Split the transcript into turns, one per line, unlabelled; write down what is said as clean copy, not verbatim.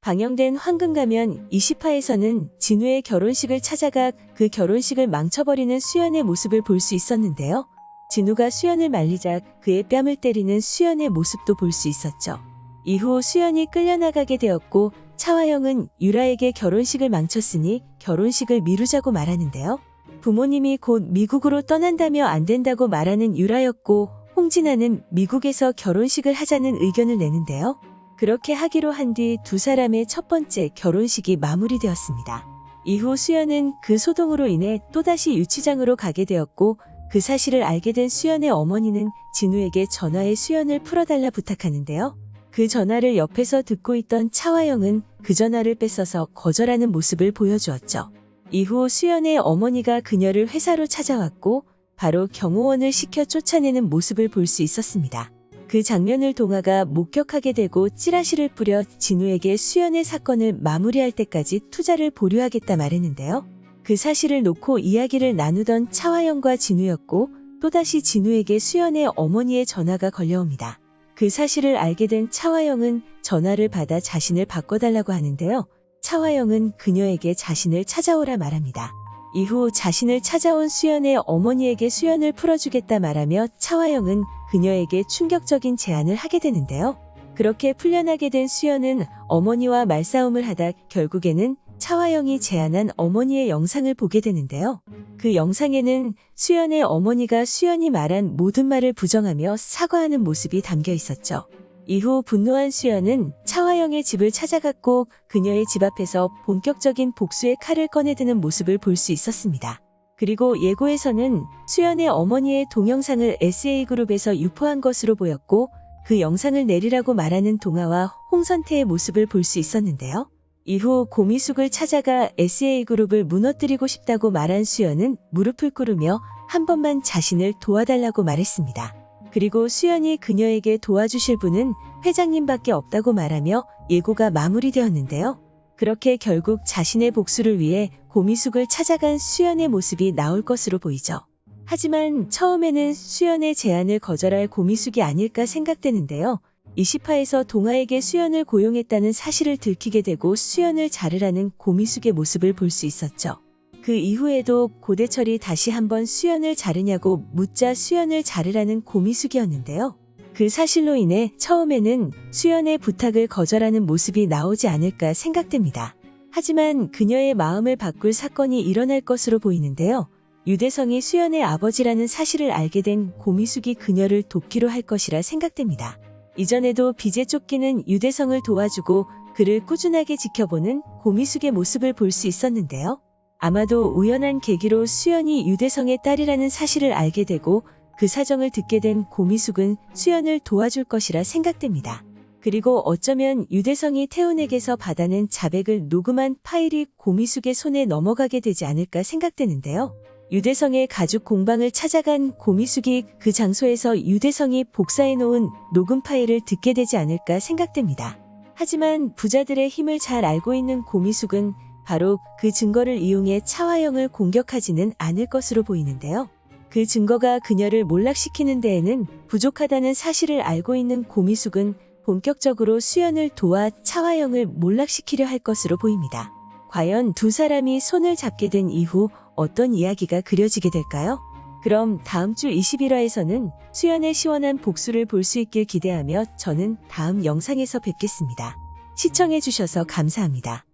방영된 황금가면 20화에서는 진우의 결혼식을 찾아가 그 결혼식을 망쳐버리는 수연의 모습을 볼 수 있었는데요. 진우가 수연을 말리자 그의 뺨을 때리는 수연의 모습도 볼 수 있었죠. 이후 수연이 끌려나가게 되었고 차화영은 유라에게 결혼식을 망쳤으니 결혼식을 미루자고 말하는데요. 부모님이 곧 미국으로 떠난다며 안 된다고 말하는 유라였고 홍진아는 미국에서 결혼식을 하자는 의견을 내는데요. 그렇게 하기로 한 뒤 두 사람의 첫 번째 결혼식이 마무리되었습니다. 이후 수연은 그 소동으로 인해 또다시 유치장으로 가게 되었고 그 사실을 알게 된 수연의 어머니는 진우에게 전화해 수연을 풀어달라 부탁하는데요. 그 전화를 옆에서 듣고 있던 차화영은 그 전화를 뺏어서 거절하는 모습을 보여주었죠. 이후 수연의 어머니가 그녀를 회사로 찾아왔고 바로 경호원을 시켜 쫓아내는 모습을 볼 수 있었습니다. 그 장면을 동아가 목격하게 되고 찌라시를 뿌려 진우에게 수연의 사건을 마무리할 때까지 투자를 보류하겠다 말했는데요. 그 사실을 놓고 이야기를 나누던 차화영과 진우였고 또다시 진우에게 수연의 어머니의 전화가 걸려옵니다. 그 사실을 알게 된 차화영은 전화를 받아 자신을 바꿔달라고 하는데요. 차화영은 그녀에게 자신을 찾아오라 말합니다. 이후 자신을 찾아온 수연의 어머니에게 수연을 풀어주겠다 말하며 차화영은 그녀에게 충격적인 제안을 하게 되는데요. 그렇게 풀려나게 된 수연은 어머니와 말싸움을 하다 결국에는 차화영이 제안한 어머니의 영상을 보게 되는데요. 그 영상에는 수연의 어머니가 수연이 말한 모든 말을 부정하며 사과하는 모습이 담겨 있었죠. 이후 분노한 수연은 차화영의 집을 찾아갔고 그녀의 집 앞에서 본격적인 복수의 칼을 꺼내드는 모습을 볼 수 있었습니다. 그리고 예고에서는 수연의 어머니의 동영상을 SA그룹에서 유포한 것으로 보였고 그 영상을 내리라고 말하는 동아와 홍선태의 모습을 볼 수 있었는데요. 이후 고미숙을 찾아가 SA그룹을 무너뜨리고 싶다고 말한 수연은 무릎을 꿇으며 한 번만 자신을 도와달라고 말했습니다. 그리고 수연이 그녀에게 도와주실 분은 회장님밖에 없다고 말하며 예고가 마무리되었는데요. 그렇게 결국 자신의 복수를 위해 고미숙을 찾아간 수연의 모습이 나올 것으로 보이죠. 하지만 처음에는 수연의 제안을 거절할 고미숙이 아닐까 생각되는데요. 20화에서 동아에게 수연을 고용했다는 사실을 들키게 되고 수연을 자르라는 고미숙의 모습을 볼 수 있었죠. 그 이후에도 고대철이 다시 한번 수연을 자르냐고 묻자 수연을 자르라는 고미숙이었는데요. 그 사실로 인해 처음에는 수연의 부탁을 거절하는 모습이 나오지 않을까 생각됩니다. 하지만 그녀의 마음을 바꿀 사건이 일어날 것으로 보이는데요. 유대성이 수연의 아버지라는 사실을 알게 된 고미숙이 그녀를 돕기로 할 것이라 생각됩니다. 이전에도 빚에 쫓기는 유대성을 도와주고 그를 꾸준하게 지켜보는 고미숙의 모습을 볼 수 있었는데요. 아마도 우연한 계기로 수연이 유대성의 딸이라는 사실을 알게 되고 그 사정을 듣게 된 고미숙은 수연을 도와줄 것이라 생각됩니다. 그리고 어쩌면 유대성이 태훈에게서 받아낸 자백을 녹음한 파일이 고미숙의 손에 넘어가게 되지 않을까 생각되는데요. 유대성의 가죽 공방을 찾아간 고미숙이 그 장소에서 유대성이 복사해놓은 녹음 파일을 듣게 되지 않을까 생각됩니다. 하지만 부자들의 힘을 잘 알고 있는 고미숙은 바로 그 증거를 이용해 차화영을 공격하지는 않을 것으로 보이는데요. 그 증거가 그녀를 몰락시키는 데에는 부족하다는 사실을 알고 있는 고미숙은 본격적으로 수연을 도와 차화영을 몰락시키려 할 것으로 보입니다. 과연 두 사람이 손을 잡게 된 이후 어떤 이야기가 그려지게 될까요? 그럼 다음 주 21화에서는 수연의 시원한 복수를 볼 수 있길 기대하며 저는 다음 영상에서 뵙겠습니다. 시청해주셔서 감사합니다.